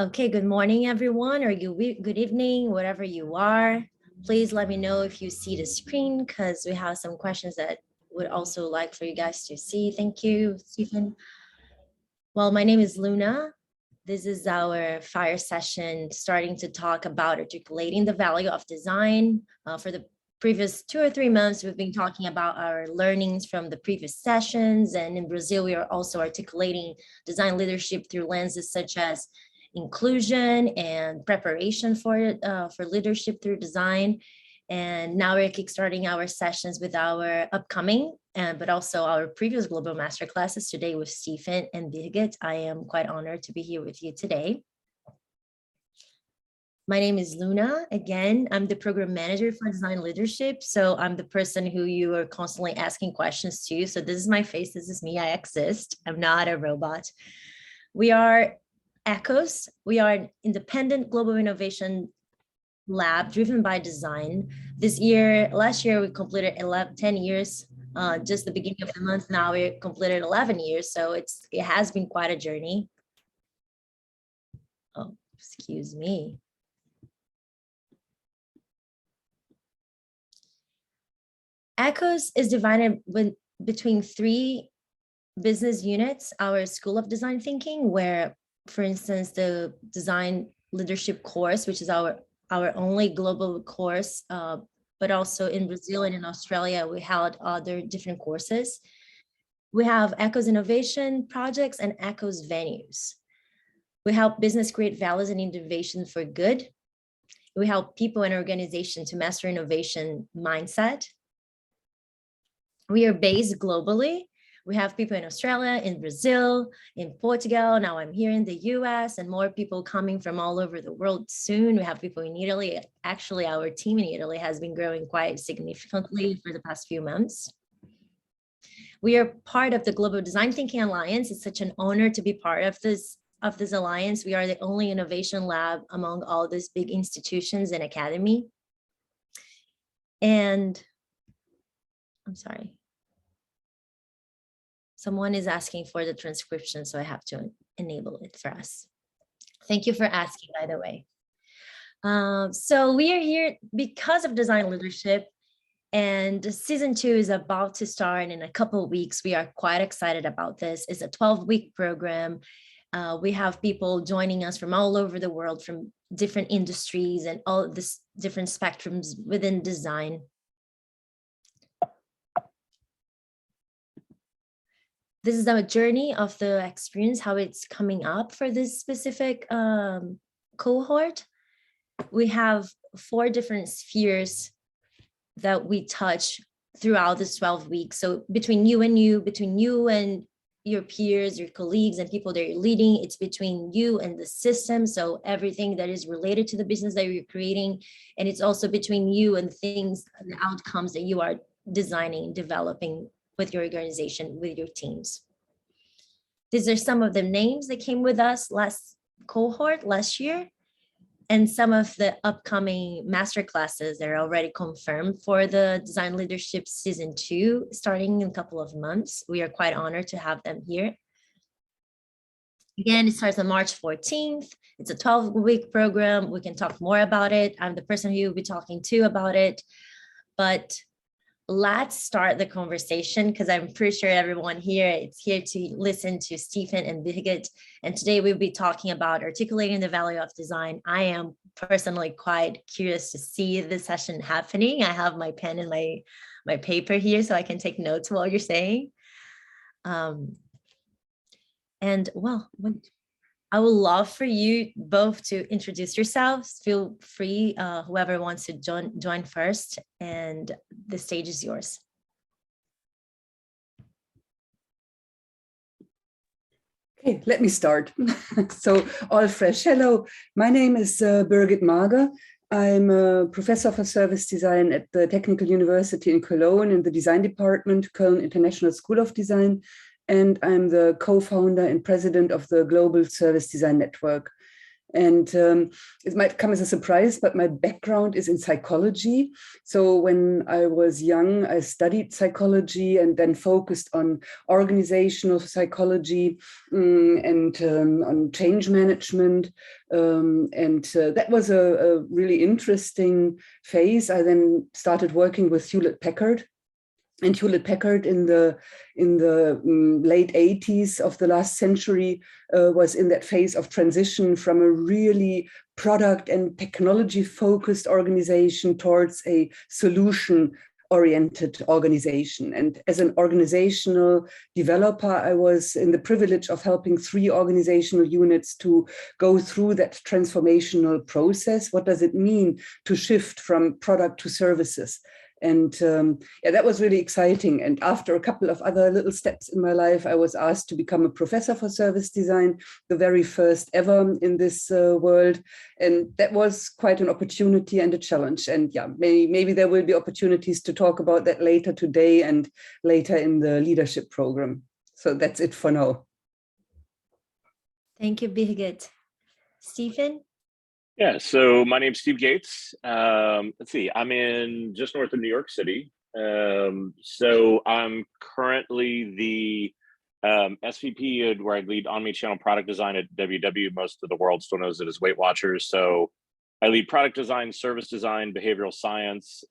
Okay, good morning, everyone, or good evening, wherever you are. Please let me know if you see the screen because we have some questions that would also like for you guys to see. Thank you, Stephen. Well, my name is Luna. This is our fire session starting to talk about articulating the value of design. For the previous 2 or 3 months, we've been talking about our learnings from the previous sessions. And in Brazil, we are also articulating design leadership through lenses such as inclusion and preparation for leadership through design. And now we're kickstarting our sessions with our upcoming, but also our previous global master classes today with Stephen and Birgit. I am quite honored to be here with you today. My name is Luna. Again, I'm the program manager for design leadership. So I'm the person who you are constantly asking questions to. So this is my face. This is me. I exist. I'm not a robot. We are ECHOS. We are an independent global innovation lab driven by design. Last year, we completed 10 years, just the beginning of the month. Now we completed 11 years. So it has been quite a journey. Oh, excuse me. ECHOS is divided between 3 business units. Our School of Design Thinking, where, for instance, the design leadership course, which is our only global course, but also in Brazil and in Australia, we held other different courses. We have ECHOS Innovation Projects and ECHOS Venues. We help business create values and innovation for good. We help people and organizations to master innovation mindset. We are based globally. We have people in Australia, in Brazil, in Portugal. Now I'm here in the US, and more people coming from all over the world soon. We have people in Italy. Actually, our team in Italy has been growing quite significantly for the past few months. We are part of the Global Design Thinking Alliance. It's such an honor to be part of this alliance. We are the only innovation lab among all these big institutions and academy. And I'm sorry. Someone is asking for the transcription, so I have to enable it for us. Thank you for asking, by the way. So we are here because of design leadership, and season 2 is about to start in a couple of weeks. We are quite excited about this. It's a 12-week program. We have people joining us from all over the world, from different industries and all of this different spectrums within design. This is our journey of the experience, how it's coming up for this specific cohort. We have 4 different spheres that we touch throughout this 12 weeks. So between you and your peers, your colleagues, and people that you're leading, it's between you and the system. So everything that is related to the business that you're creating. And it's also between you and things, the outcomes that you are designing, developing with your organization, with your teams. These are some of the names that came with us last year, and some of the upcoming master classes that are already confirmed for the Design Leadership Season 2, starting in a couple of months. We are quite honored to have them here. Again, it starts on March 14th. It's a 12-week program. We can talk more about it. I'm the person who will be talking to about it, but let's start the conversation, because I'm pretty sure everyone here is here to listen to Stephen and Birgit. And today we'll be talking about articulating the value of design. I am personally quite curious to see this session happening. I have my pen and my paper here so I can take notes while you're saying. And well, I would love for you both to introduce yourselves. Feel free, whoever wants to join first, and the stage is yours. Okay, let me start. So, all fresh. Hello, my name is Birgit Mager. I'm a professor for service design at the Technical University in Cologne in the design department, Cologne International School of Design. And I'm the co-founder and president of the Global Service Design Network. And it might come as a surprise, but my background is in psychology. So when I was young, I studied psychology and then focused on organizational psychology and on change management. That was a really interesting phase. I then started working with Hewlett-Packard. And Hewlett-Packard in the late 80s of the last century was in that phase of transition from a really product and technology focused organization towards a solution oriented organization. And as an organizational developer, I was in the privilege of helping 3 organizational units to go through that transformational process. What does it mean to shift from product to services? And that was really exciting. And after a couple of other little steps in my life, I was asked to become a professor for service design, the very first ever in this world. And that was quite an opportunity and a challenge. And yeah, maybe there will be opportunities to talk about that later today and later in the leadership program. So that's it for now. Thank you, Birgit. Stephen? Yeah, so my name's Steve Gates. Let's see, I'm in just north of New York City. So I'm currently the SVP where I lead omni-channel product design at WW. Most of the world still knows it as Weight Watchers. So I lead product design, service design, behavioral science,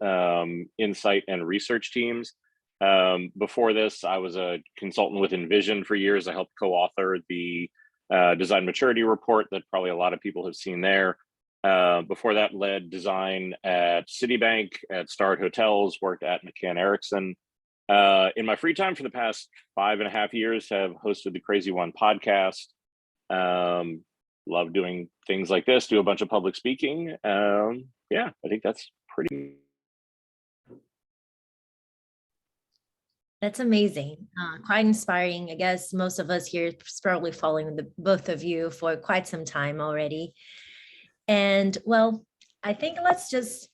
insight, and research teams. Before this, I was a consultant with Envision for years. I helped co-author the design maturity report that probably a lot of people have seen there. Before that, led design at Citibank, at Starred Hotels, worked at McCann Erickson. In my free time for the past 5.5 years, have hosted the Crazy One podcast. Love doing things like this, do a bunch of public speaking. Yeah, I think that's pretty. That's amazing. Quite inspiring. I guess most of us here is probably following the both of you for quite some time already. And well, I think let's just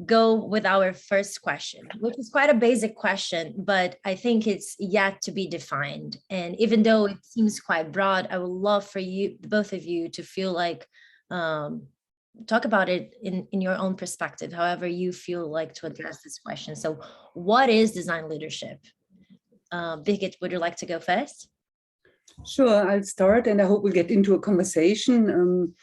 go with our first question, which is quite a basic question, but I think it's yet to be defined. And even though it seems quite broad, I would love for you, both of you, to feel like talk about it in your own perspective, however you feel like to address this question. So what is design leadership? Birgit, would you like to go first? Sure, I'll start, and I hope we'll get into a conversation.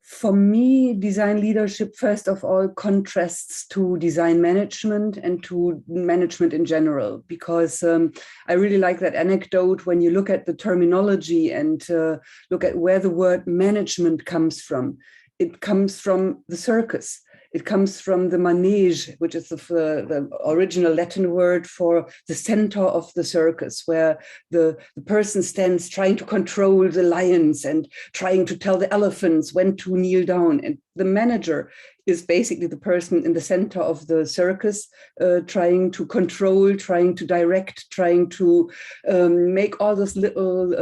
For me, design leadership, first of all, contrasts to design management and to management in general, because I really like that anecdote when you look at the terminology and look at where the word management comes from. It comes from the circus. It comes from the manege, which is the original Latin word for the center of the circus, where the person stands trying to control the lions and trying to tell the elephants when to kneel down. And the manager is basically the person in the center of the circus, trying to control, trying to direct, trying to make all those little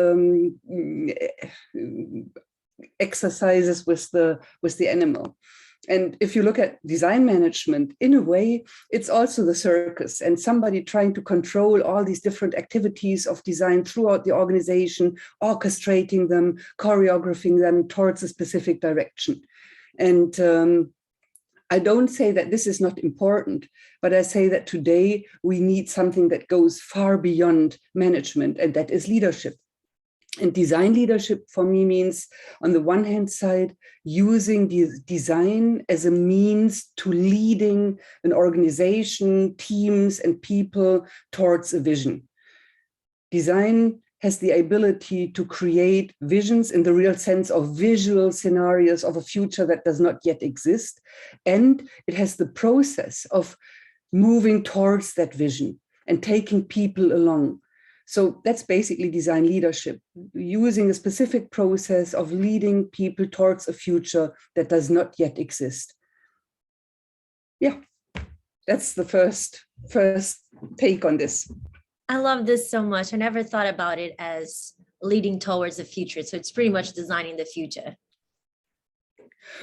exercises with the animal. And if you look at design management, in a way, it's also the circus and somebody trying to control all these different activities of design throughout the organization, orchestrating them, choreographing them towards a specific direction. And I don't say that this is not important, but I say that today we need something that goes far beyond management, and that is leadership. And design leadership for me means, on the one hand side, using design as a means to leading an organization, teams, and people towards a vision. Design has the ability to create visions in the real sense of visual scenarios of a future that does not yet exist. And it has the process of moving towards that vision and taking people along. So that's basically design leadership, using a specific process of leading people towards a future that does not yet exist. Yeah, that's the first take on this. I love this so much. I never thought about it as leading towards the future. So it's pretty much designing the future.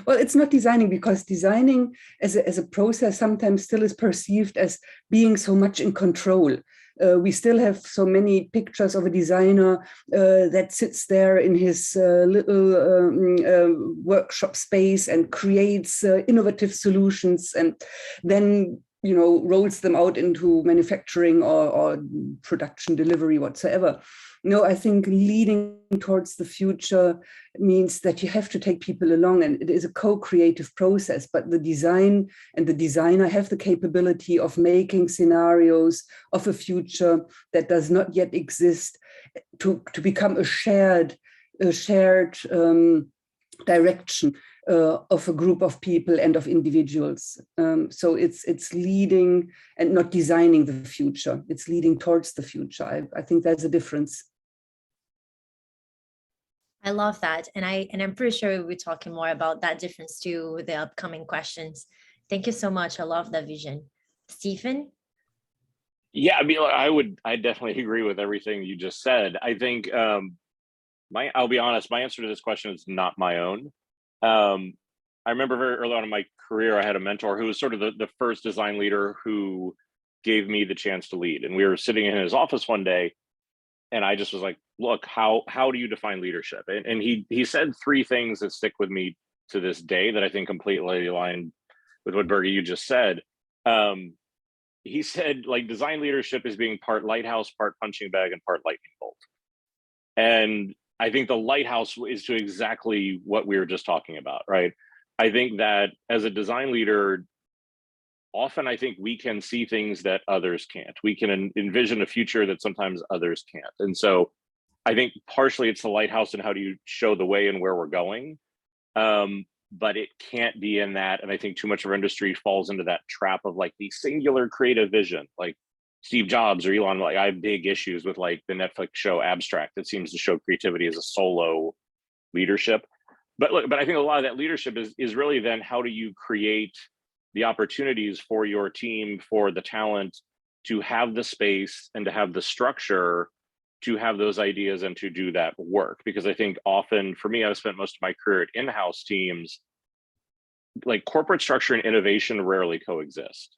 Well, it's not designing, because designing as a process sometimes still is perceived as being so much in control. We still have so many pictures of a designer that sits there in his little workshop space and creates innovative solutions, and then rolls them out into manufacturing or production, delivery, whatsoever. I think leading towards the future means that you have to take people along, and it is a co-creative process, but the design and the designer have the capability of making scenarios of a future that does not yet exist to become a shared direction of a group of people and of individuals. So it's leading and not designing the future. It's leading towards the future. I think there's a difference. I love that. And I'm pretty sure we'll be talking more about that difference too with the upcoming questions. Thank you so much. I love that vision. Stephen? Yeah, I mean, I definitely agree with everything you just said. I think I'll be honest, my answer to this question is not my own. I remember very early on in my career, I had a mentor who was sort of the first design leader who gave me the chance to lead. And we were sitting in his office one day, and I just was like, look, how do you define leadership? And he said three things that stick with me to this day that I think completely align with what Birgit, you just said. He said, like, design leadership is being part lighthouse, part punching bag, and part lightning bolt. And I think the lighthouse is to exactly what we were just talking about, right? I think that as a design leader, often I think we can see things that others can't. We can envision a future that sometimes others can't. And so I think partially it's the lighthouse and how do you show the way and where we're going. But it can't be in that. And I think too much of our industry falls into that trap of like the singular creative vision, like Steve Jobs or Elon. Like, I have big issues with like the Netflix show Abstract that seems to show creativity as a solo leadership. But I think a lot of that leadership is really then how do you create the opportunities for your team, for the talent to have the space and to have the structure to have those ideas and to do that work. Because I think often for me, I've spent most of my career at in-house teams, like corporate structure and innovation rarely coexist.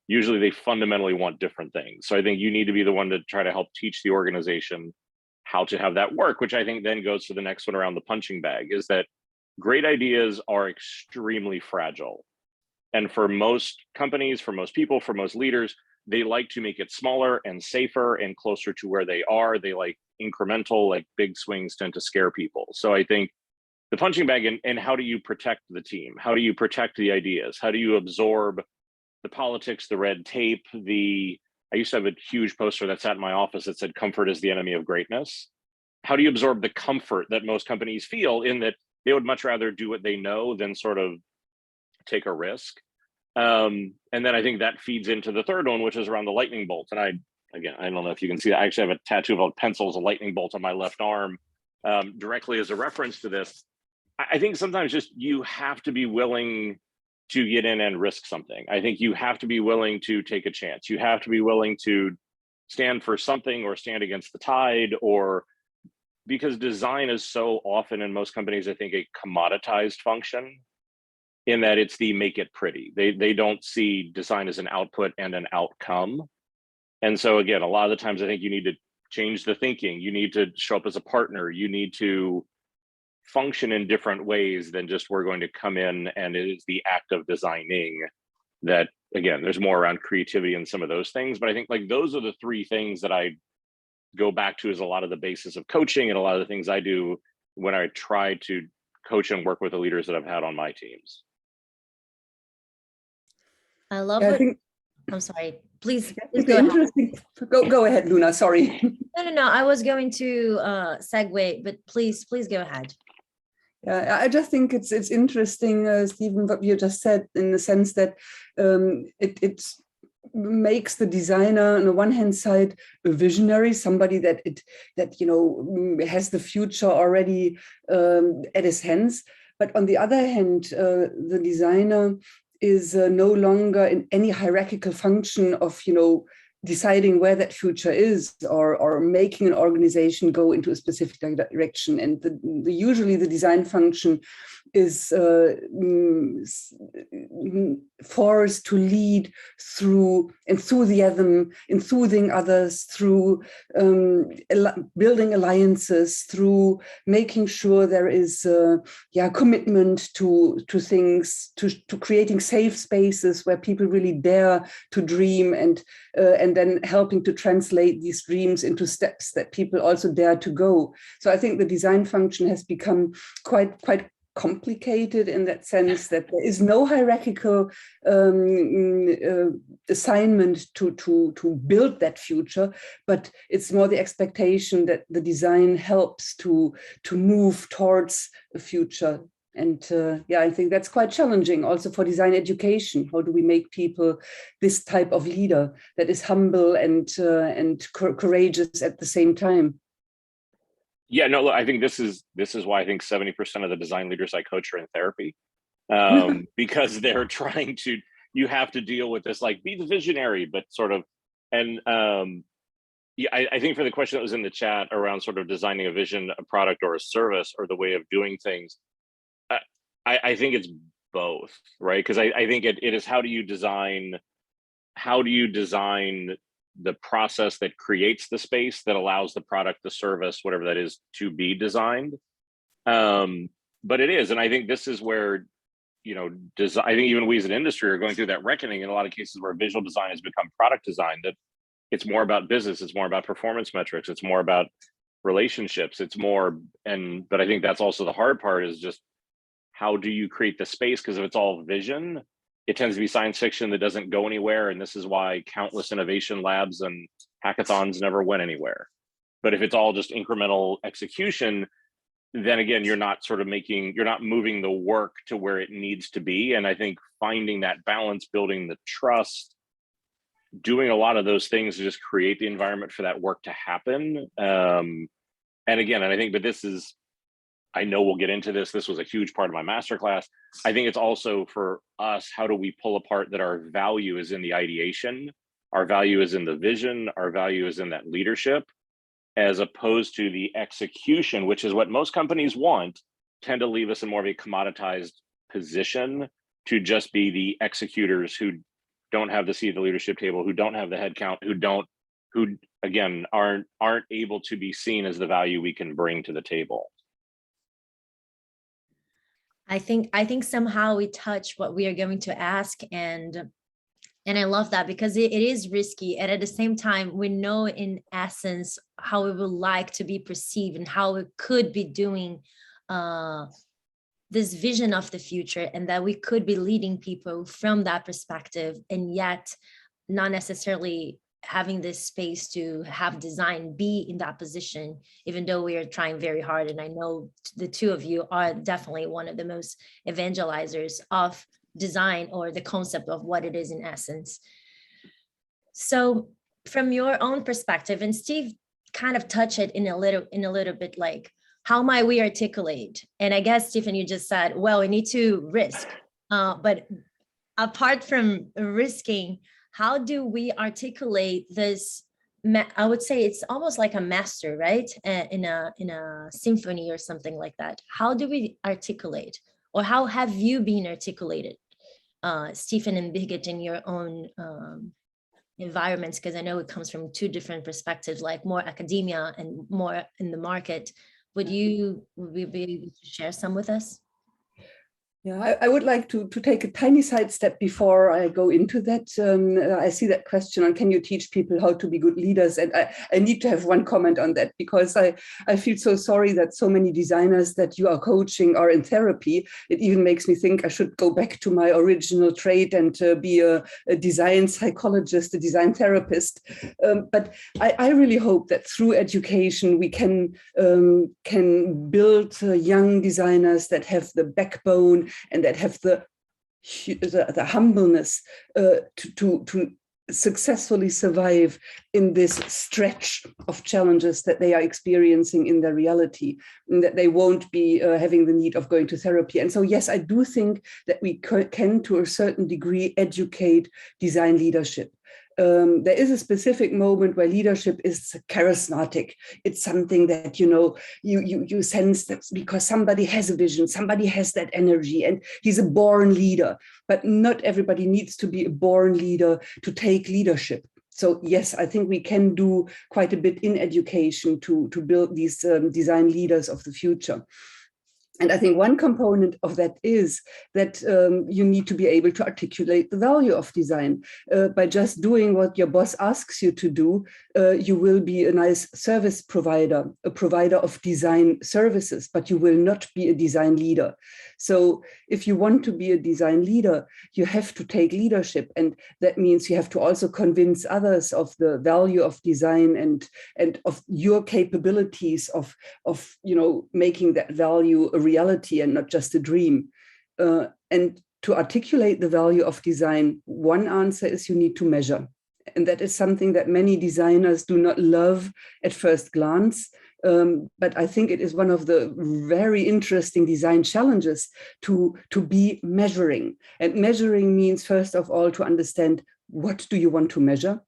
Usually they fundamentally want different things. So I think you need to be the one to try to help teach the organization how to have that work, which I think then goes to the next one around the punching bag, is that great ideas are extremely fragile. And for most companies, for most people, for most leaders, they like to make it smaller and safer and closer to where they are. They like incremental, like big swings tend to scare people. So I think the punching bag and how do you protect the team? How do you protect the ideas? How do you absorb the politics, the red tape? I used to have a huge poster that sat in my office that said, "Comfort is the enemy of greatness." How do you absorb the comfort that most companies feel in that they would much rather do what they know than sort of take a risk? And then I think that feeds into the third one, which is around the lightning bolt. And I don't know if you can see that. I actually have a tattoo of a pencil as a lightning bolt on my left arm, directly as a reference to this. I think sometimes just you have to be willing to get in and risk something. I think you have to be willing to take a chance. You have to be willing to stand for something or stand against the tide, or because design is so often in most companies, I think, a commoditized function, in that it's the make it pretty. They don't see design as an output and an outcome. And so again, a lot of the times I think you need to change the thinking. You need to show up as a partner. You need to function in different ways than just we're going to come in and it is the act of designing. That, again, there's more around creativity and some of those things. But I think like those are the three things that I go back to as a lot of the basis of coaching and a lot of the things I do when I try to coach and work with the leaders that I've had on my teams. I love Yeah, it. I'm sorry. Please go ahead. Go ahead, Luna. Sorry. No. I was going to segue, but please go ahead. Yeah, I just think it's interesting, Stephen, what you just said, in the sense that it makes the designer on the one hand side a visionary, somebody that has the future already at his hands. But on the other hand, the designer is no longer in any hierarchical function of deciding where that future is, or making an organization go into a specific direction. And usually the design function is forced to lead through enthusiasm, enthusing others, through building alliances, through making sure there is commitment to things, to creating safe spaces where people really dare to dream, and then helping to translate these dreams into steps that people also dare to go. So I think the design function has become quite complicated in that sense, that there is no hierarchical assignment to build that future, but it's more the expectation that the design helps to move towards a future. And I think that's quite challenging also for design education. How do we make people this type of leader that is humble and courageous at the same time? Yeah, no, look, I think this is why I think 70% of the design leaders I coach are in therapy, because they're trying to, you have to deal with this, like, be the visionary, but sort of, and I think for the question that was in the chat around sort of designing a vision, a product, or a service, or the way of doing things, I think it's both, right? Because I think it is, how do you design the process that creates the space that allows the product, the service, whatever that is, to be designed. But it is, and I think this is where, I think even we as an industry are going through that reckoning in a lot of cases where visual design has become product design, that it's more about business, it's more about performance metrics, it's more about relationships, it's more, but I think that's also the hard part, is just how do you create the space? Because if it's all vision, it tends to be science fiction that doesn't go anywhere. And this is why countless innovation labs and hackathons never went anywhere. But if it's all just incremental execution, then again, you're not moving the work to where it needs to be. And I think finding that balance, building the trust, doing a lot of those things to just create the environment for that work to happen. And I think, but this is, I know we'll get into this. This was a huge part of my masterclass. I think it's also for us, how do we pull apart that our value is in the ideation, our value is in the vision, our value is in that leadership, as opposed to the execution, which is what most companies want, tend to leave us in more of a commoditized position to just be the executors who don't have the seat at the leadership table, who don't have the headcount, who again aren't able to be seen as the value we can bring to the table. I think somehow we touch what we are going to ask, and I love that, because it is risky, and at the same time we know in essence how we would like to be perceived and how we could be doing this vision of the future, and that we could be leading people from that perspective, and yet not necessarily having this space to have design be in that position, even though we are trying very hard. And I know the two of you are definitely one of the most evangelizers of design, or the concept of what it is in essence. So from your own perspective, and Steve kind of touched it in a little bit, like, how might we articulate? And I guess, Stephen, you just said, well, we need to risk, but apart from risking, how do we articulate this? I would say it's almost like a master, right? In a symphony or something like that. How do we articulate, or how have you been articulated, Stephen and Birgit, in your own environments? Because I know it comes from two different perspectives, like more academia and more in the market. Would we be able to share some with us? Yeah, I would like to take a tiny sidestep before I go into that. I see that question on, can you teach people how to be good leaders? And I need to have one comment on that, because I feel so sorry that so many designers that you are coaching are in therapy. It even makes me think I should go back to my original trade and be a design psychologist, a design therapist. But I really hope that through education we can build young designers that have the backbone and that have the humbleness to successfully survive in this stretch of challenges that they are experiencing in their reality, and that they won't be having the need of going to therapy. And so, yes, I do think that we can, to a certain degree, educate design leadership. There is a specific moment where leadership is charismatic. It's something that, you know, you sense that because somebody has a vision, somebody has that energy, and he's a born leader. But not everybody needs to be a born leader to take leadership. So yes, I think we can do quite a bit in education to build these design leaders of the future. And I think one component of that is that you need to be able to articulate the value of design. By just doing what your boss asks you to do, you will be a nice service provider, a provider of design services, but you will not be a design leader. So if you want to be a design leader, you have to take leadership. And that means you have to also convince others of the value of design and of your capabilities of you know, making that value a reality and not just a dream. And to articulate the value of design, one answer is you need to measure. And that is something that many designers do not love at first glance. But I think it is one of the very interesting design challenges to be measuring. And measuring means, first of all, to understand what do you want to measure?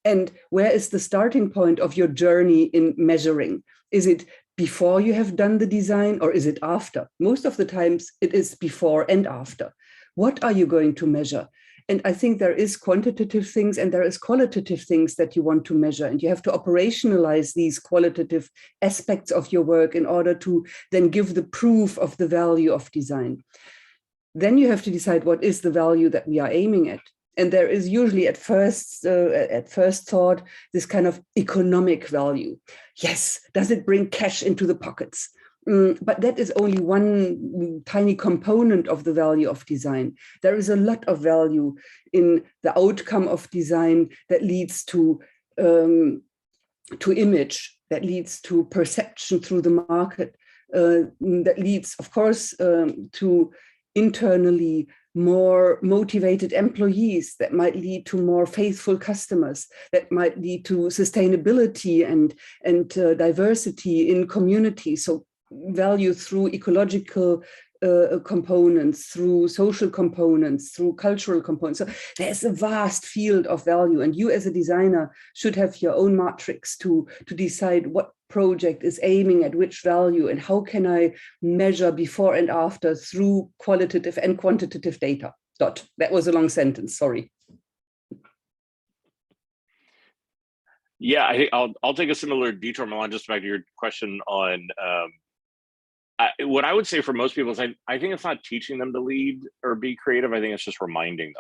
And where is the starting point of your journey in measuring? Is it before you have done the design, or is it after? Most of the times it is before and after. What are you going to measure? And I think there is quantitative things and there is qualitative things that you want to measure. And you have to operationalize these qualitative aspects of your work in order to then give the proof of the value of design. Then you have to decide what is the value that we are aiming at. And there is usually at first thought, this kind of economic value. Yes, does it bring cash into the pockets? But that is only one tiny component of the value of design. There is a lot of value in the outcome of design that leads to image, that leads to perception through the market, that leads, of course, to internally more motivated employees, that might lead to more faithful customers, that might lead to sustainability and diversity in communities. So value through ecological components, through social components, through cultural components. So there's a vast field of value, and you as a designer should have your own matrix to decide what project is aiming at which value and how can I measure before and after through qualitative and quantitative data. That was a long sentence, sorry. Yeah, I think I'll take a similar detour, Milan, just back to your question on what I would say for most people is I think it's not teaching them to lead or be creative. I think it's just reminding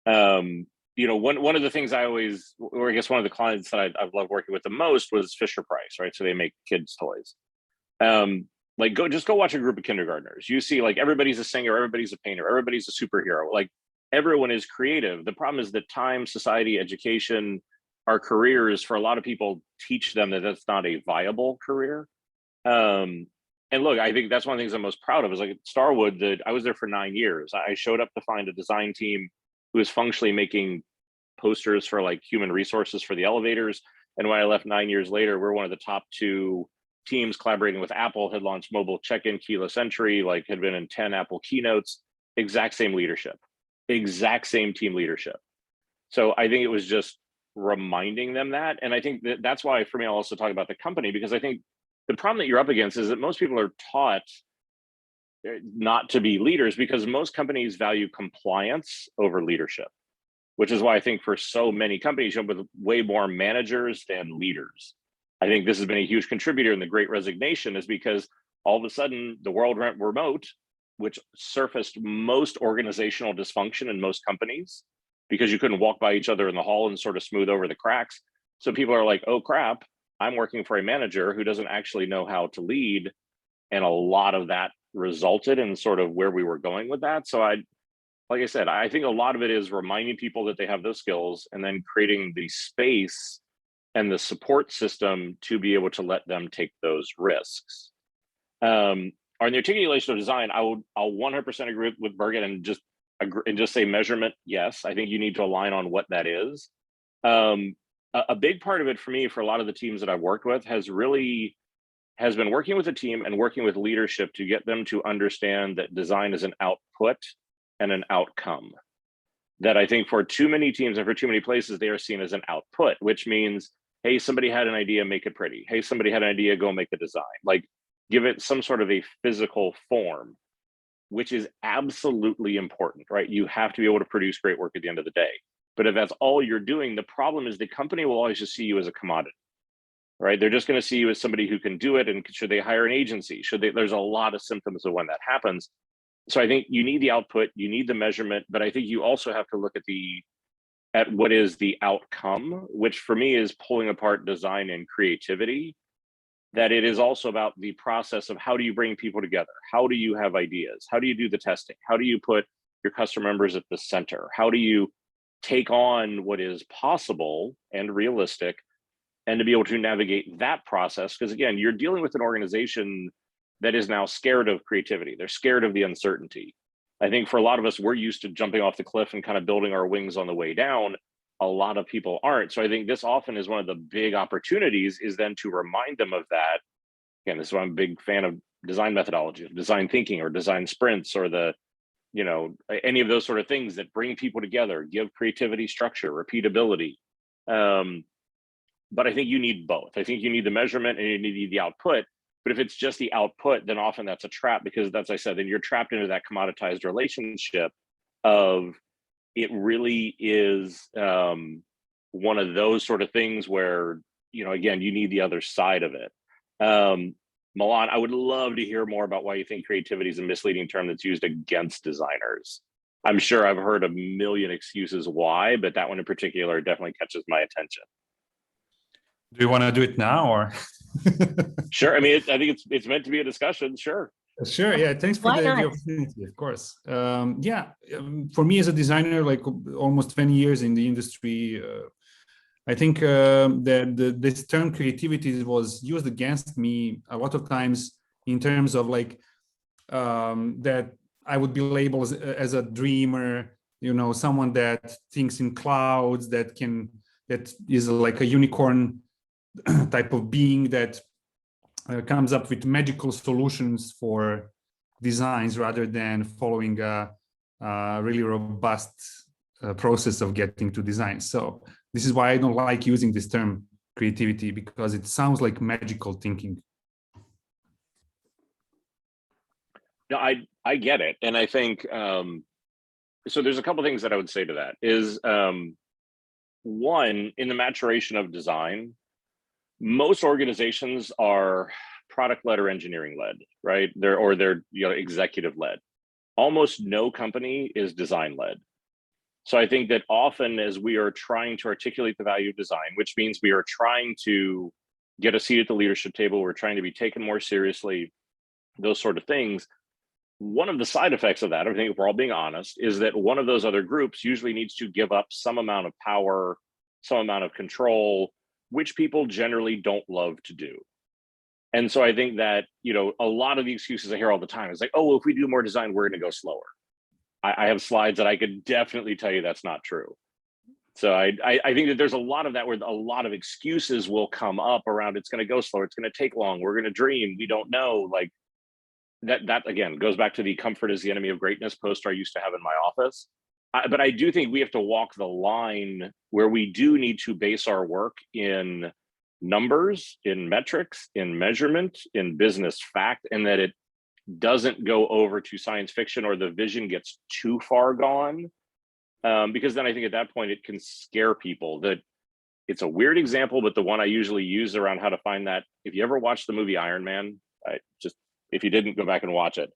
them. You know, one of the things I always, or I guess one of the clients that I've loved working with the most was Fisher Price, right? So they make kids' toys. Like go watch a group of kindergartners. You see, like, everybody's a singer, everybody's a painter, everybody's a superhero. Like, everyone is creative. The problem is that time, society, education, our careers, for a lot of people, teach them that that's not a viable career. And look, I think that's one of the things I'm most proud of is, like, at Starwood, that I was there for 9 years. I showed up to find a design team who was functionally making posters for, like, human resources for the elevators. And when I left 9 years later, we're one of the top 2 teams collaborating with Apple, had launched mobile check-in keyless entry, like had been in 10 Apple keynotes, exact same leadership, exact same team leadership. So I think it was just reminding them that. And I think that's why, for me, I'll also talk about the company, because I think the problem that you're up against is that most people are taught not to be leaders because most companies value compliance over leadership, which is why I think for so many companies, you know, with way more managers than leaders. I think this has been a huge contributor in the Great Resignation, is because all of a sudden the world went remote, which surfaced most organizational dysfunction in most companies because you couldn't walk by each other in the hall and sort of smooth over the cracks. So people are like, oh crap, I'm working for a manager who doesn't actually know how to lead. And a lot of that resulted in sort of where we were going with that. So like I said, I think a lot of it is reminding people that they have those skills and then creating the space and the support system to be able to let them take those risks. On the articulation of design, I'll 100% agree with Birgit and just say measurement. Yes, I think you need to align on what that is. A big part of it for me, for a lot of the teams that I've worked with, has been working with a team and working with leadership to get them to understand that design is an output and an outcome. that I think for too many teams and for too many places, they are seen as an output, which means, hey, somebody had an idea, make it pretty. Hey, somebody had an idea, go make the design. Like, give it some sort of a physical form, which is absolutely important, right? You have to be able to produce great work at the end of the day. But if that's all you're doing, the problem is the company will always just see you as a commodity, right? They're just going to see you as somebody who can do it. And should they hire an agency? Should they? There's a lot of symptoms of when that happens. So I think you need the output, you need the measurement, but I think you also have to look at what is the outcome, which for me is pulling apart design and creativity. That it is also about the process of how do you bring people together? How do you have ideas? How do you do the testing? How do you put your customer members at the center? How do you take on what is possible and realistic and to be able to navigate that process? Because again, you're dealing with an organization that is now scared of creativity. They're scared of the uncertainty. I think for a lot of us, we're used to jumping off the cliff and kind of building our wings on the way down. A lot of people aren't. So I think this often is one of the big opportunities, is then to remind them of that. Again, this is why I'm a big fan of design methodology, design thinking, or design sprints, or any of those sort of things that bring people together, give creativity structure, repeatability. But I think you need both. I think you need the measurement and you need the output. But if it's just the output, then often that's a trap, because as I said, then you're trapped into that commoditized relationship of, it really is one of those sort of things where, again, you need the other side of it. Milan, I would love to hear more about why you think creativity is a misleading term that's used against designers. I'm sure I've heard a million excuses why, but that one in particular definitely catches my attention. Do you want to do it now, or? Sure. I mean, I think it's meant to be a discussion. Sure. Sure. Yeah. Thanks for the opportunity. Of course. For me as a designer, like almost 20 years in the industry, I think that this term creativity was used against me a lot of times in terms of that I would be labeled as a dreamer, someone that thinks in clouds, that is like a unicorn type of being that comes up with magical solutions for designs rather than following a really robust process of getting to design. So this is why I don't like using this term creativity, because it sounds like magical thinking. No, I get it. And I think, so there's a couple of things that I would say to that is, one, in the maturation of design, most organizations are product-led or engineering-led, right? They're executive-led. Almost no company is design-led. So I think that often as we are trying to articulate the value of design, which means we are trying to get a seat at the leadership table, we're trying to be taken more seriously, those sort of things. One of the side effects of that, I think if we're all being honest, is that one of those other groups usually needs to give up some amount of power, some amount of control, which people generally don't love to do. And so I think that, a lot of the excuses I hear all the time is like, oh, well, if we do more design, we're going to go slower. I have slides that I could definitely tell you that's not true. So I think that there's a lot of that where a lot of excuses will come up around, it's going to go slower, it's going to take long, we're going to dream, we don't know. Like that again goes back to the comfort is the enemy of greatness poster I used to have in my office. But I do think we have to walk the line where we do need to base our work in numbers, in metrics, in measurement, in business fact, and that it doesn't go over to science fiction or the vision gets too far gone. Because then I think at that point it can scare people. That it's a weird example, but the one I usually use around how to find that, if you ever watched the movie Iron Man, if you didn't, go back and watch it.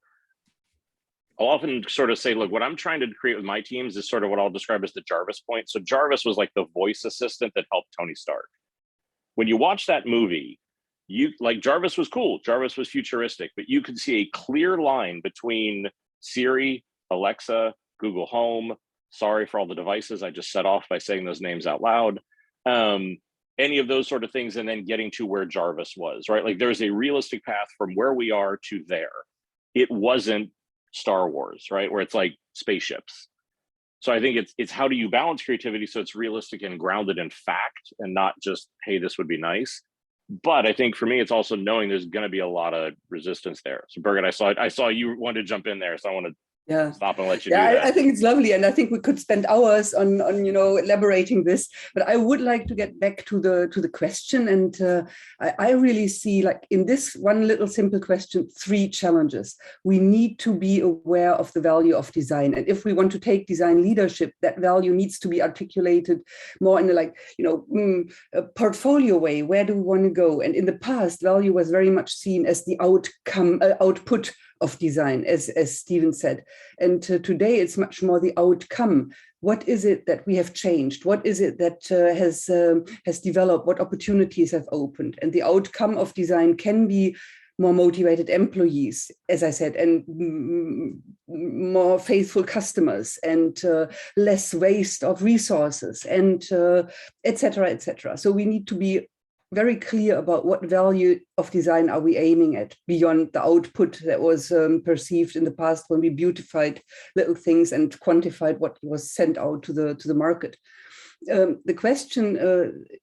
I'll often sort of say, look, what I'm trying to create with my teams is sort of what I'll describe as the Jarvis point. So Jarvis was like the voice assistant that helped Tony Stark. When you watch that movie, Jarvis was cool, Jarvis was futuristic, but you could see a clear line between Siri, Alexa, Google Home, sorry for all the devices I just set off by saying those names out loud, any of those sort of things, and then getting to where Jarvis was, right? Like there's a realistic path from where we are to there. It wasn't Star Wars, right? Where it's like spaceships. So I think it's how do you balance creativity so it's realistic and grounded in fact and not just, hey, this would be nice. But I think for me, it's also knowing there's going to be a lot of resistance there. So Birgit, I saw you wanted to jump in there, so I want to Yeah. stop and let you do Yeah, that. I think it's lovely, and I think we could spend hours on elaborating this. But I would like to get back to the question, and I really see, like, in this one little simple question, 3 challenges. We need to be aware of the value of design, and if we want to take design leadership, that value needs to be articulated more in a portfolio way. Where do we want to go? And in the past, value was very much seen as the output of design, as Stephen said. And today it's much more the outcome. What is it that we have changed? What is it that has developed? What opportunities have opened? And the outcome of design can be more motivated employees, as I said, and more faithful customers, and less waste of resources, and et cetera, et cetera. So we need to be very clear about what value of design are we aiming at beyond the output that was perceived in the past, when we beautified little things and quantified what was sent out to the market. The question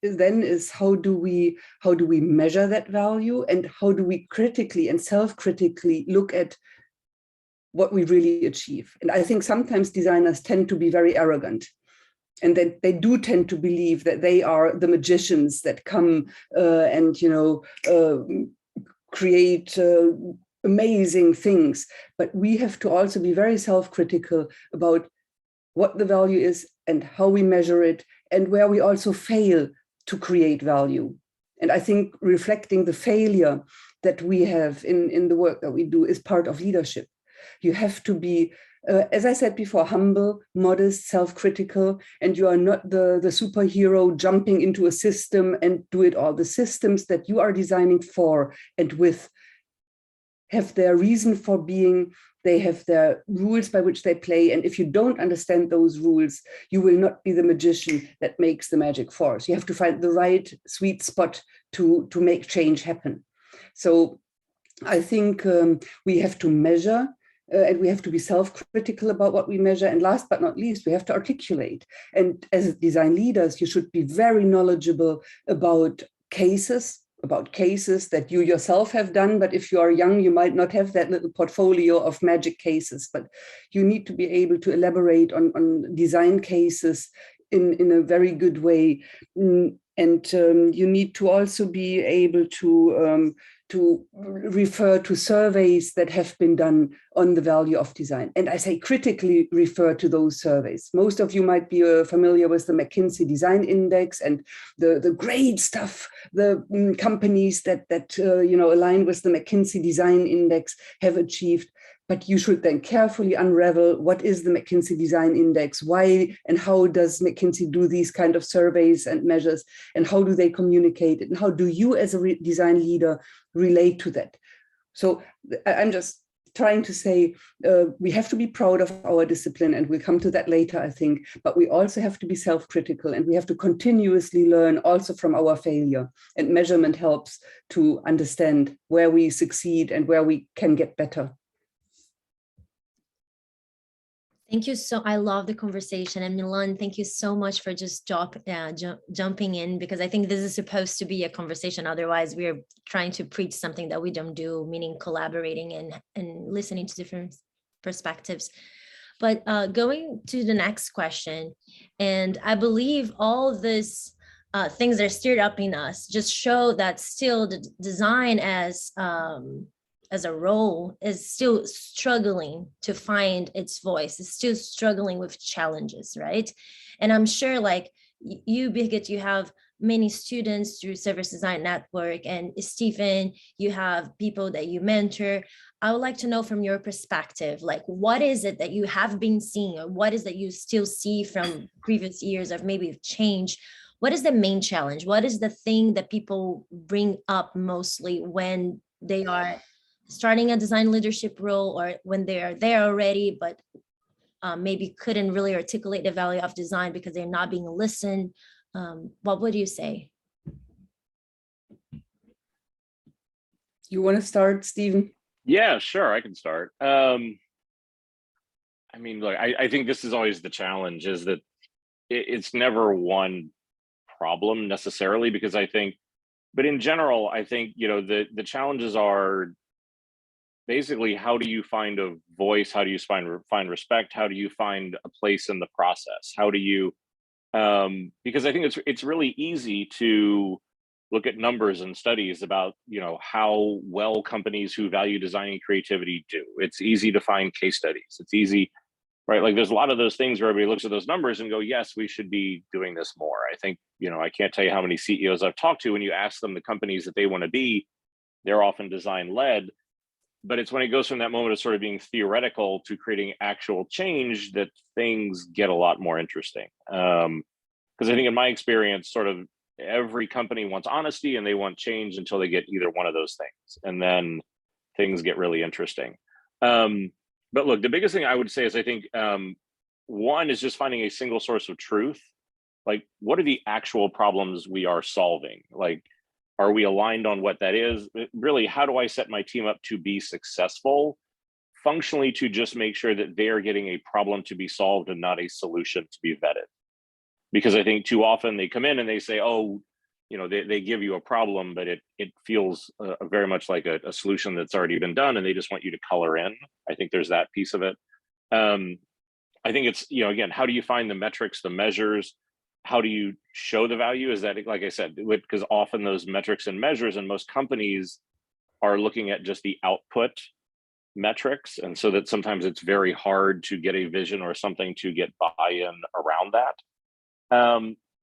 then is, how do we measure that value, and how do we critically and self-critically look at what we really achieve? And I think sometimes designers tend to be very arrogant, and that they do tend to believe that they are the magicians that come and create amazing things. But we have to also be very self-critical about what the value is and how we measure it, and where we also fail to create value. And I think reflecting the failure that we have in the work that we do is part of leadership. You have to be, as I said before, humble, modest, self-critical, and you are not the superhero jumping into a system and do it all. The systems that you are designing for and with have their reason for being. They have their rules by which they play. And if you don't understand those rules, you will not be the magician that makes the magic force. You have to find the right sweet spot to make change happen. So I think we have to measure, and we have to be self-critical about what we measure. And last but not least, we have to articulate. And as design leaders, you should be very knowledgeable about cases that you yourself have done. But if you are young, you might not have that little portfolio of magic cases, but you need to be able to elaborate on design cases in a very good way. And you need to also be able to refer to surveys that have been done on the value of design. And I say critically refer to those surveys. Most of you might be familiar with the McKinsey Design Index and the great stuff the companies that align with the McKinsey Design Index have achieved. But you should then carefully unravel, what is the McKinsey Design Index? Why and how does McKinsey do these kind of surveys and measures? And how do they communicate it? And how do you as a design leader relate to that? So I'm just trying to say we have to be proud of our discipline, and we'll come to that later, I think. But we also have to be self-critical, and we have to continuously learn also from our failure. And measurement helps to understand where we succeed and where we can get better. Thank you. I love the conversation. And Milan, thank you so much for just jumping in, because I think this is supposed to be a conversation. Otherwise, we're trying to preach something that we don't do, meaning collaborating and listening to different perspectives. But going to the next question, and I believe all these things that are stirred up in us just show that still the design as a role is still struggling to find its voice. It's still struggling with challenges, right? And I'm sure, like you, Birgit, you have many students through Service Design Network, and Stephen, you have people that you mentor. I would like to know from your perspective, like, what is it that you have been seeing, or what is that you still see from previous years of maybe change? What is the main challenge? What is the thing that people bring up mostly when they are starting a design leadership role, or when they are there already, but maybe couldn't really articulate the value of design because they're not being listened? What would you say? You want to start, Stephen? Yeah, sure, I can start. I mean, look, I think this is always the challenge, is that it's never one problem necessarily, because I think, but in general, I think, the challenges are basically, how do you find a voice? How do you find respect? How do you find a place in the process? How do you, because I think it's really easy to look at numbers and studies about, how well companies who value design and creativity do. It's easy to find case studies. It's easy, right? Like there's a lot of those things where everybody looks at those numbers and go, yes, we should be doing this more. I think, I can't tell you how many CEOs I've talked to, when you ask them the companies that they want to be, they're often design led. But it's when it goes from that moment of sort of being theoretical to creating actual change that things get a lot more interesting. Because I think in my experience, sort of every company wants honesty and they want change until they get either one of those things. And then things get really interesting. But look, the biggest thing I would say is I think one is just finding a single source of truth. Like, what are the actual problems we are solving? Like, are we aligned on what that is? Really, how do I set my team up to be successful? Functionally, to just make sure that they're getting a problem to be solved and not a solution to be vetted. Because I think too often they come in and they say, oh, they give you a problem, but it feels very much like a solution that's already been done, and they just want you to color in. I think there's that piece of it. I think it's, again, how do you find the metrics, the measures? How do you show the value? Is that, like I said, because often those metrics and measures in most companies are looking at just the output metrics. And so that sometimes it's very hard to get a vision or something to get buy-in around that.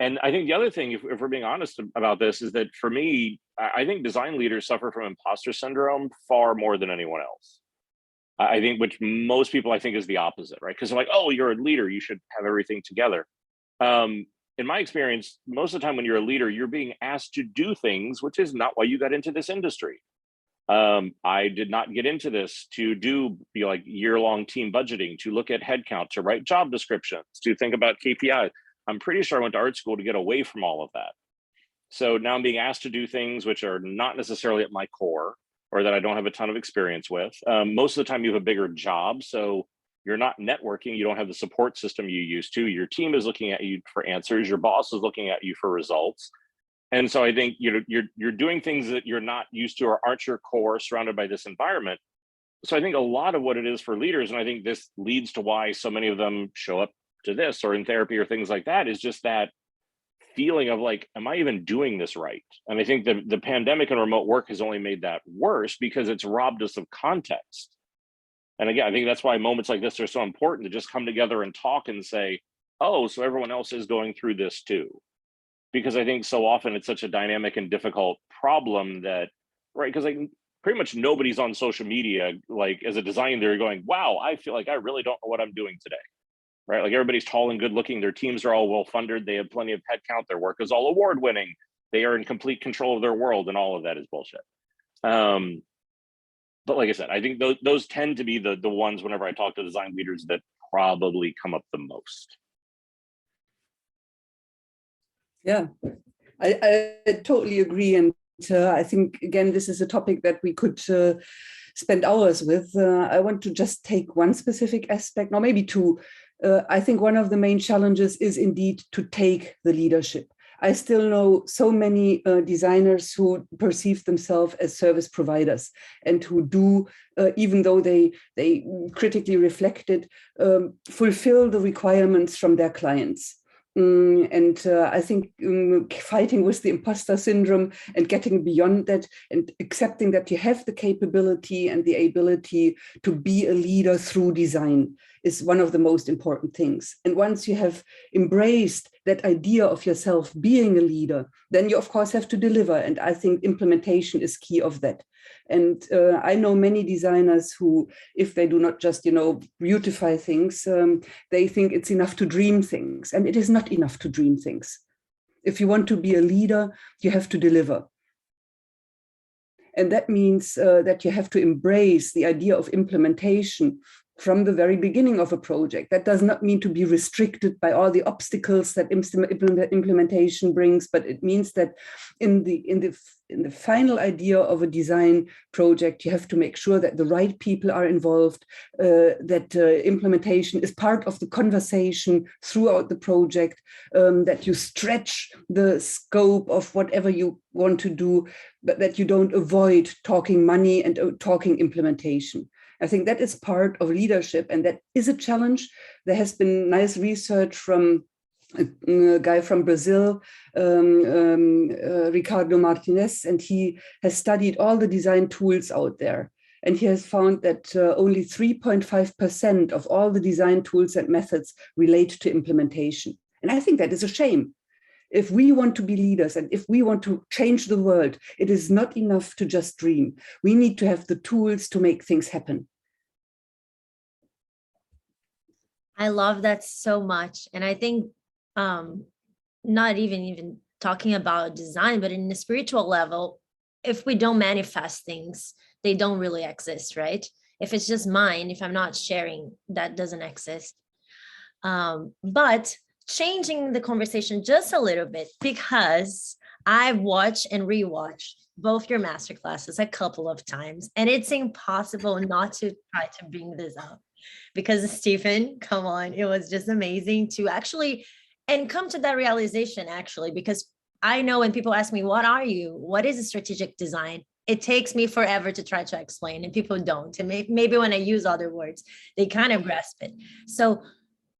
And I think the other thing, if we're being honest about this, is that for me, I think design leaders suffer from imposter syndrome far more than anyone else. I think, which most people I think is the opposite, right? Because they're like, oh, you're a leader, you should have everything together. In my experience, most of the time when you're a leader, you're being asked to do things, which is not why you got into this industry. I did not get into this to be like year-long team budgeting, to look at headcount, to write job descriptions, to think about KPIs. I'm pretty sure I went to art school to get away from all of that. So now I'm being asked to do things which are not necessarily at my core, or that I don't have a ton of experience with. Most of the time you have a bigger job, so you're not networking, you don't have the support system you used to. Your team is looking at you for answers, your boss is looking at you for results. And so I think you're doing things that you're not used to or aren't your core, surrounded by this environment. So I think a lot of what it is for leaders, and I think this leads to why so many of them show up to this or in therapy or things like that, is just that feeling of like, am I even doing this right? And I think the pandemic and remote work has only made that worse because it's robbed us of context. And again, I think that's why moments like this are so important, to just come together and talk and say, oh, so everyone else is going through this too. Because I think so often it's such a dynamic and difficult problem that, right, because like pretty much nobody's on social media, like as a designer, they're going, wow, I feel like I really don't know what I'm doing today, right? Like everybody's tall and good looking, their teams are all well funded, they have plenty of headcount, their work is all award winning, they are in complete control of their world, and all of that is bullshit. But like I said, I think those tend to be the ones whenever I talk to design leaders that probably come up the most. Yeah, I totally agree. And I think, again, this is a topic that we could spend hours with. I want to just take one specific aspect, or maybe two. I think one of the main challenges is indeed to take the leadership. I still know so many designers who perceive themselves as service providers, and who do, even though they critically reflected, fulfill the requirements from their clients. And I think fighting with the imposter syndrome and getting beyond that and accepting that you have the capability and the ability to be a leader through design is one of the most important things. And once you have embraced that idea of yourself being a leader, then you of course have to deliver. And I think implementation is key of that. And I know many designers who, if they do not just, beautify things, they think it's enough to dream things. And it is not enough to dream things. If you want to be a leader, you have to deliver. And that means that you have to embrace the idea of implementation from the very beginning of a project. That does not mean to be restricted by all the obstacles that implementation brings, but it means that in the final idea of a design project, you have to make sure that the right people are involved, that implementation is part of the conversation throughout the project, that you stretch the scope of whatever you want to do, but that you don't avoid talking money and talking implementation. I think that is part of leadership, and that is a challenge. There has been nice research from a guy from Brazil, Ricardo Martinez, and he has studied all the design tools out there. And he has found that only 3.5% of all the design tools and methods relate to implementation. And I think that is a shame. If we want to be leaders and if we want to change the world, it is not enough to just dream. We need to have the tools to make things happen. I love that so much. And I think not even talking about design, but in the spiritual level, if we don't manifest things, they don't really exist, right? If it's just mine, if I'm not sharing, that doesn't exist. But changing the conversation just a little bit, because I've watched and rewatched both your masterclasses a couple of times, and it's impossible not to try to bring this up, because Stephen, come on, it was just amazing to actually and come to that realization, actually, because I know when people ask me, what is a strategic design? It takes me forever to try to explain, and people don't. And maybe when I use other words, they kind of grasp it. So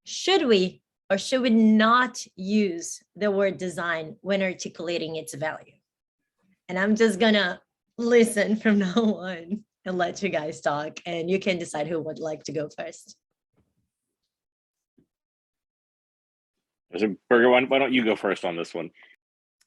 should we or should we not use the word design when articulating its value? And I'm just gonna listen from now on and let you guys talk, and you can decide who would like to go first. Birgit, why don't you go first on this one?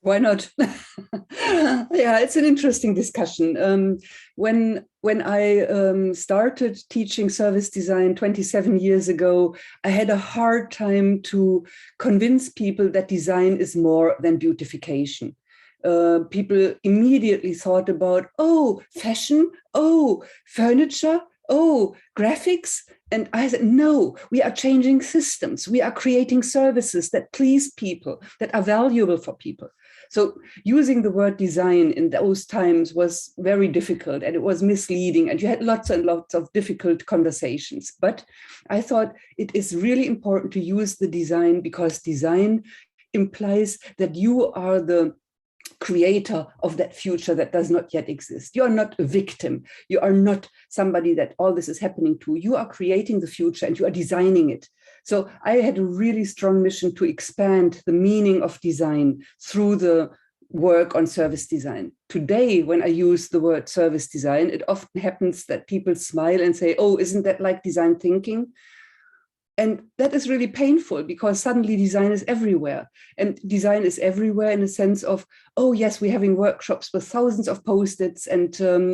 Why not? Yeah, it's an interesting discussion. When I started teaching service design 27 years ago, I had a hard time to convince people that design is more than beautification. People immediately thought about, oh, fashion, oh, furniture, oh, graphics. And I said, no, we are changing systems. We are creating services that please people, that are valuable for people. So using the word design in those times was very difficult, and it was misleading, and you had lots and lots of difficult conversations. But I thought it is really important to use the design, because design implies that you are the creator of that future that does not yet exist. You are not a victim. You are not somebody that all this is happening to. You are creating the future and you are designing it. So I had a really strong mission to expand the meaning of design through the work on service design. Today, when I use the word service design, it often happens that people smile and say, oh, isn't that like design thinking? And that is really painful, because suddenly design is everywhere. And design is everywhere in a sense of, oh, yes, we're having workshops with thousands of Post-its, and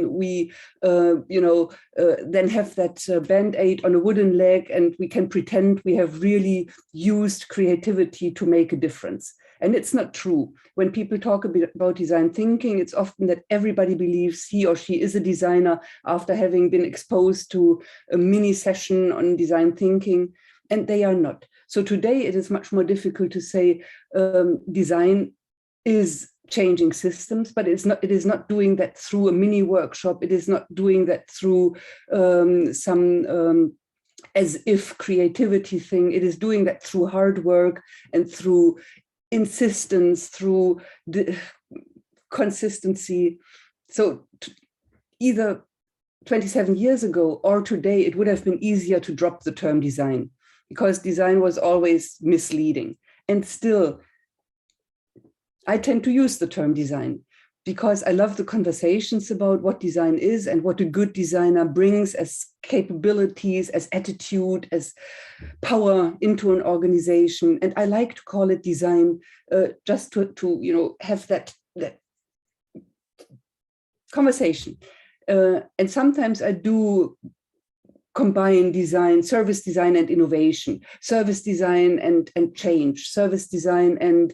we then have that Band-Aid on a wooden leg, and we can pretend we have really used creativity to make a difference. And it's not true. When people talk about design thinking, it's often that everybody believes he or she is a designer after having been exposed to a mini session on design thinking, and they are not. So today it is much more difficult to say design is changing systems, but it is not doing that through a mini workshop. It is not doing that through some as if creativity thing. It is doing that through hard work and through insistence, through the consistency. So either 27 years ago or today, it would have been easier to drop the term design, because design was always misleading. And still, I tend to use the term design because I love the conversations about what design is and what a good designer brings as capabilities, as attitude, as power into an organization. And I like to call it design just to have that conversation. And sometimes I do combine design, service design and innovation, service design and change, service design and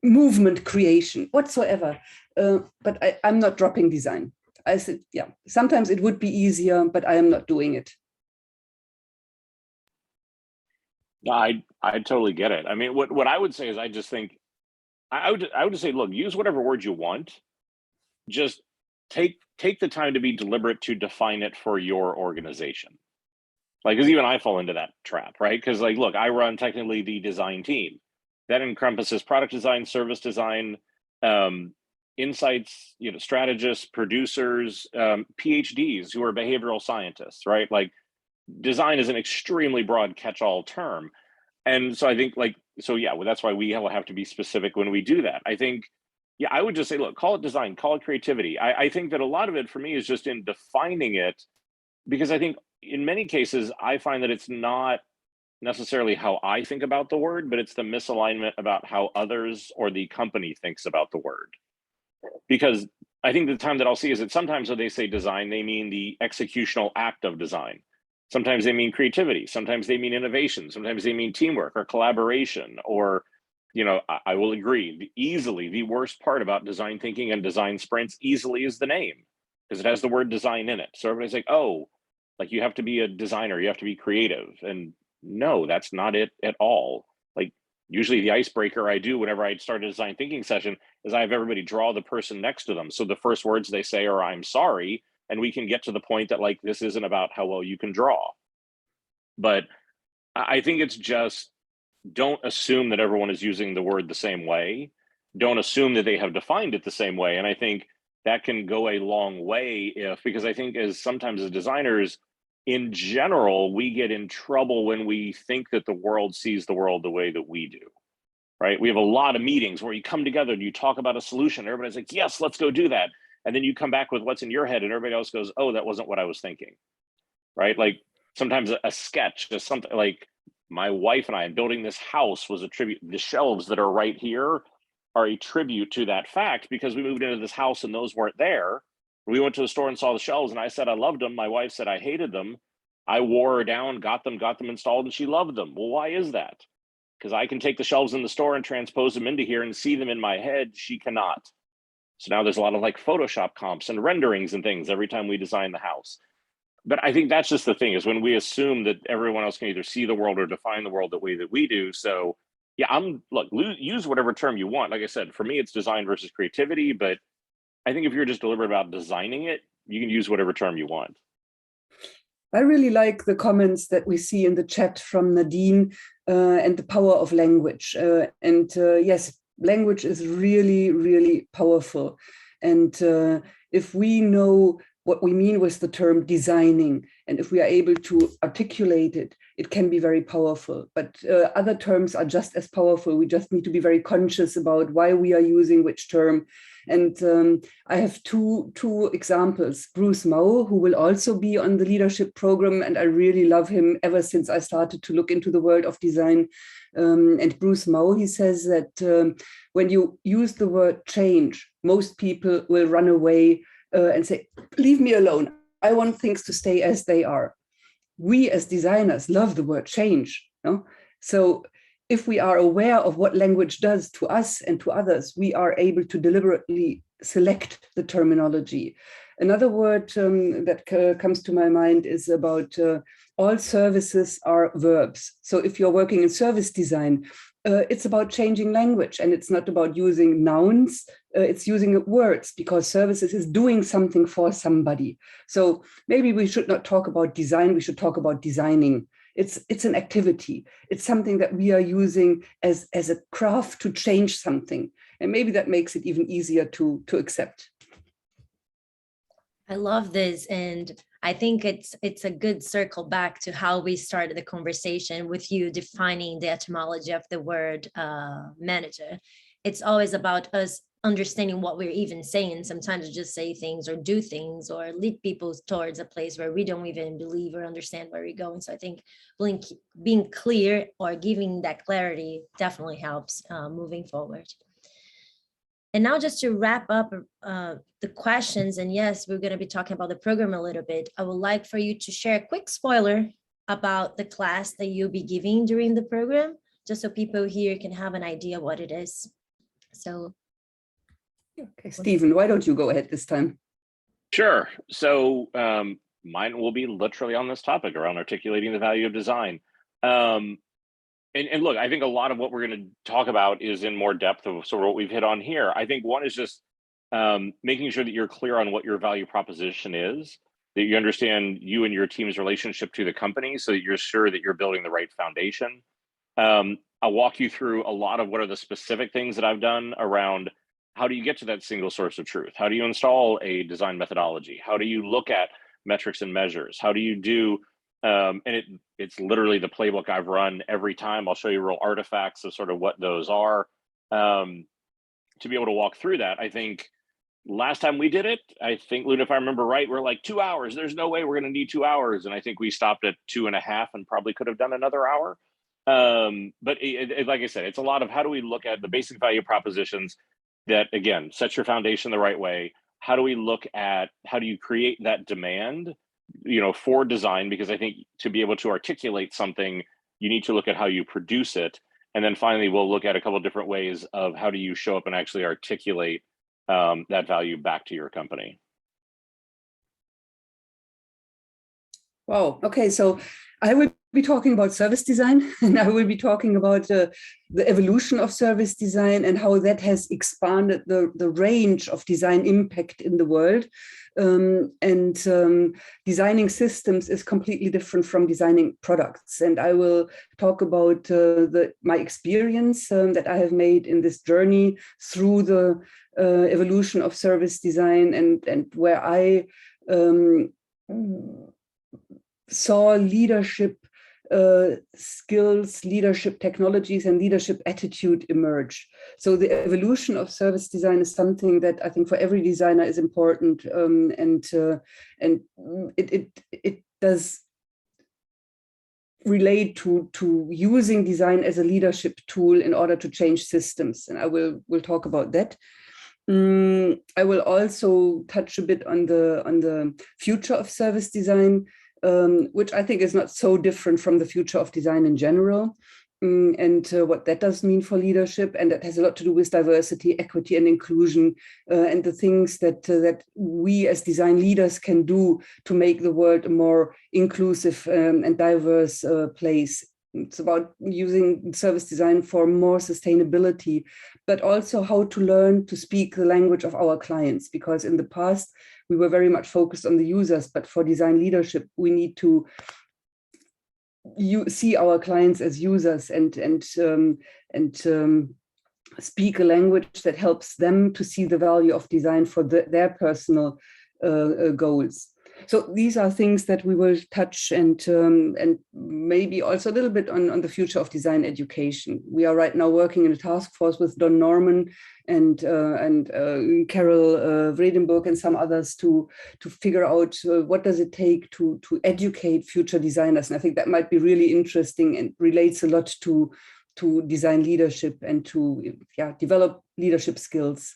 movement creation, whatsoever. But I'm not dropping design. I said, yeah, sometimes it would be easier, but I am not doing it. I totally get it. I mean, what I would say is I just think I would just say, look, use whatever word you want. Just take the time to be deliberate to define it for your organization. Like, because even I fall into that trap, right? Because like, look, I run technically the design team. That encompasses product design, service design, insights, strategists, producers, PhDs who are behavioral scientists, right? Like, design is an extremely broad catch-all term. And so I think well, that's why we will have to be specific when we do that. I think, yeah, I would just say, look, call it design, call it creativity. I think that a lot of it for me is just in defining it, because I think in many cases, I find that it's not necessarily how I think about the word, but it's the misalignment about how others or the company thinks about the word. Because I think the time that I'll see is that sometimes when they say design, they mean the executional act of design. Sometimes they mean creativity. Sometimes they mean innovation. Sometimes they mean teamwork or collaboration. Or, I will agree, easily the worst part about design thinking and design sprints easily is the name, because it has the word design in it. So everybody's like, oh, like you have to be a designer, you have to be creative. And no, that's not it at all. Like, usually the icebreaker I do whenever I start a design thinking session is I have everybody draw the person next to them. So the first words they say are, I'm sorry. And we can get to the point that like, this isn't about how well you can draw. But I think it's just, don't assume that everyone is using the word the same way. Don't assume that they have defined it the same way. And I think that can go a long way because I think sometimes as designers, in general, we get in trouble when we think that the world sees the world the way that we do, right? We have a lot of meetings where you come together and you talk about a solution. Everybody's like, yes, let's go do that. And then you come back with what's in your head and everybody else goes, oh, that wasn't what I was thinking, right? Like sometimes a sketch is something like my wife and I building this house was a tribute. The shelves that are right here are a tribute to that fact because we moved into this house and those weren't there. We went to the store and saw the shelves and I said, I loved them. My wife said, I hated them. I wore her down, got them installed and she loved them. Well, why is that? Because I can take the shelves in the store and transpose them into here and see them in my head. She cannot. So now there's a lot of like Photoshop comps and renderings and things every time we design the house. But I think that's just the thing is when we assume that everyone else can either see the world or define the world the way that we do. So yeah, use whatever term you want. Like I said, for me, it's design versus creativity. But I think if you're just deliberate about designing it, you can use whatever term you want. I really like the comments that we see in the chat from Nadine and the power of language. Yes, language is really, really powerful. And if we know what we mean with the term designing, and if we are able to articulate it, it can be very powerful. But other terms are just as powerful. We just need to be very conscious about why we are using which term. And I have two examples. Bruce Mau, who will also be on the leadership program, and I really love him ever since I started to look into the world of design. And Bruce Mau, he says that when you use the word change, most people will run away and say, leave me alone. I want things to stay as they are. We as designers love the word change. No? So if we are aware of what language does to us and to others, we are able to deliberately select the terminology. Another word that comes to my mind is about all services are verbs. So if you're working in service design, it's about changing language, and it's not about using nouns, it's using words, because services is doing something for somebody. So maybe we should not talk about design, we should talk about designing. It's an activity. It's something that we are using as a craft to change something. And maybe that makes it even easier to accept. I love this. And I think it's a good circle back to how we started the conversation with you defining the etymology of the word manager. It's always about us understanding what we're even saying. Sometimes we just say things or do things or lead people towards a place where we don't even believe or understand where we're going. So I think being clear or giving that clarity definitely helps moving forward. And now just to wrap up the questions, and yes, we're going to be talking about the program a little bit. I would like for you to share a quick spoiler about the class that you'll be giving during the program, just so people here can have an idea what it is. So, okay, Stephen, why don't you go ahead this time? Sure. So mine will be literally on this topic around articulating the value of design. And look, I think a lot of what we're going to talk about is in more depth of sort of what we've hit on here. I think one is just making sure that you're clear on what your value proposition is, that you understand you and your team's relationship to the company so that you're sure that you're building the right foundation. I'll walk you through a lot of what are the specific things that I've done around how do you get to that single source of truth? How do you install a design methodology? How do you look at metrics and measures? How do you do, and it's literally the playbook I've run every time. I'll show you real artifacts of sort of what those are to be able to walk through that. I think last time we did it, I think, Luna, if I remember right, we're like 2 hours. There's no way we're going to need 2 hours. And I think we stopped at 2.5 and probably could have done another hour. But like I said, it's a lot of how do we look at the basic value propositions that, again, sets your foundation the right way. How do we look at, how do you create that demand, for design? Because I think to be able to articulate something, you need to look at how you produce it. And then finally, we'll look at a couple of different ways of how do you show up and actually articulate that value back to your company. Wow. Okay. So I will be talking about service design, and I will be talking about the evolution of service design and how that has expanded the range of design impact in the world. Designing systems is completely different from designing products. And I will talk about my experience that I have made in this journey through the evolution of service design, and where I saw leadership skills, leadership technologies, and leadership attitude emerge. So the evolution of service design is something that I think for every designer is important, and it does relate to using design as a leadership tool in order to change systems, and we'll talk about that. I will also touch a bit on the future of service design, which I think is not so different from the future of design in general, and what that does mean for leadership. And that has a lot to do with diversity, equity, and inclusion, and the things that we as design leaders can do to make the world a more inclusive and diverse place. It's about using service design for more sustainability, but also how to learn to speak the language of our clients, because in the past, we were very much focused on the users, but for design leadership, we need to see our clients as users and speak a language that helps them to see the value of design for their personal goals. So these are things that we will touch, and maybe also a little bit on the future of design education. We are right now working in a task force with Don Norman and Carol Vredenburg and some others to figure out what does it take to educate future designers. And I think that might be really interesting and relates a lot to design leadership and to develop leadership skills.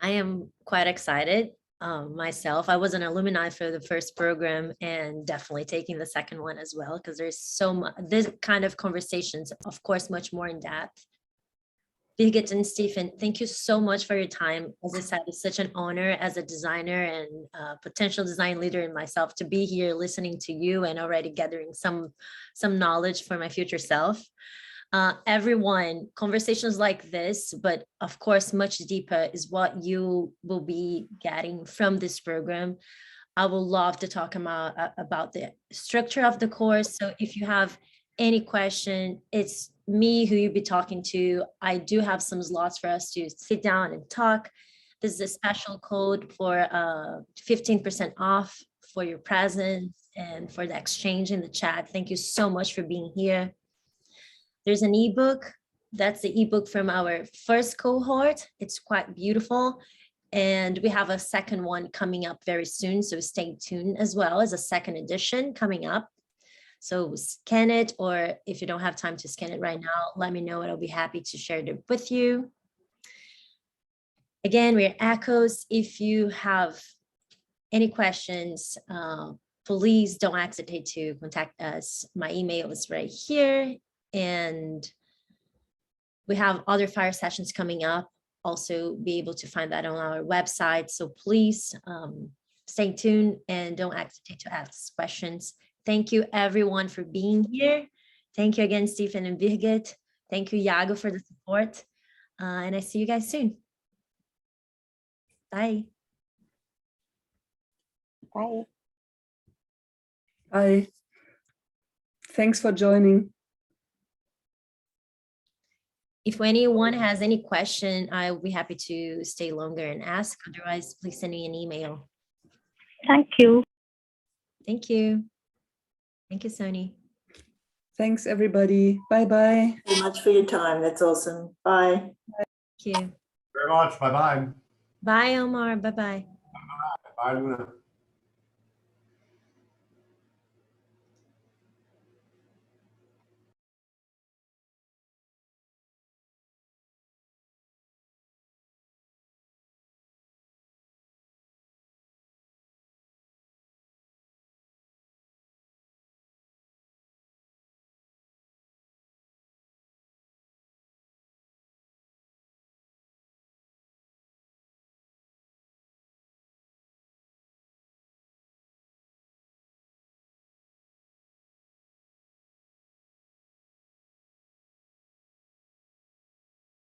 I am quite excited. Myself, I was an alumni for the first program and definitely taking the second one as well, because there's so much, this kind of conversations, of course, much more in depth. Birgit and Stephen, thank you so much for your time. As I said, it's such an honor as a designer and potential design leader in myself to be here listening to you and already gathering some knowledge for my future self. Everyone, conversations like this, but of course, much deeper is what you will be getting from this program. I would love to talk about the structure of the course. So if you have any question, it's me who you'll be talking to. I do have some slots for us to sit down and talk. This is a special code for 15% off for your presence and for the exchange in the chat. Thank you so much for being here. There's an ebook. That's the ebook from our first cohort. It's quite beautiful. And we have a second one coming up very soon. So stay tuned, as well as a second edition coming up. So scan it, or if you don't have time to scan it right now, let me know and I'll be happy to share it with you. Again, we're Echoes. If you have any questions, please don't hesitate to contact us. My email is right here. And we have other fire sessions coming up also be able to find that on our website. So please stay tuned and don't hesitate to ask questions. Thank you everyone for being here. Thank you again, Stephen and Birgit. Thank you, Iago, for the support. And I see you guys soon. Bye. Bye. Bye. Thanks for joining. If anyone has any question, I will be happy to stay longer and ask. Otherwise, please send me an email. Thank you. Thank you. Thank you, Sony. Thanks, everybody. Bye-bye. Thank you very much for your time. That's awesome. Bye. Thank you. Very much. Bye-bye. Bye, Omar. Bye-bye. Bye, Luna.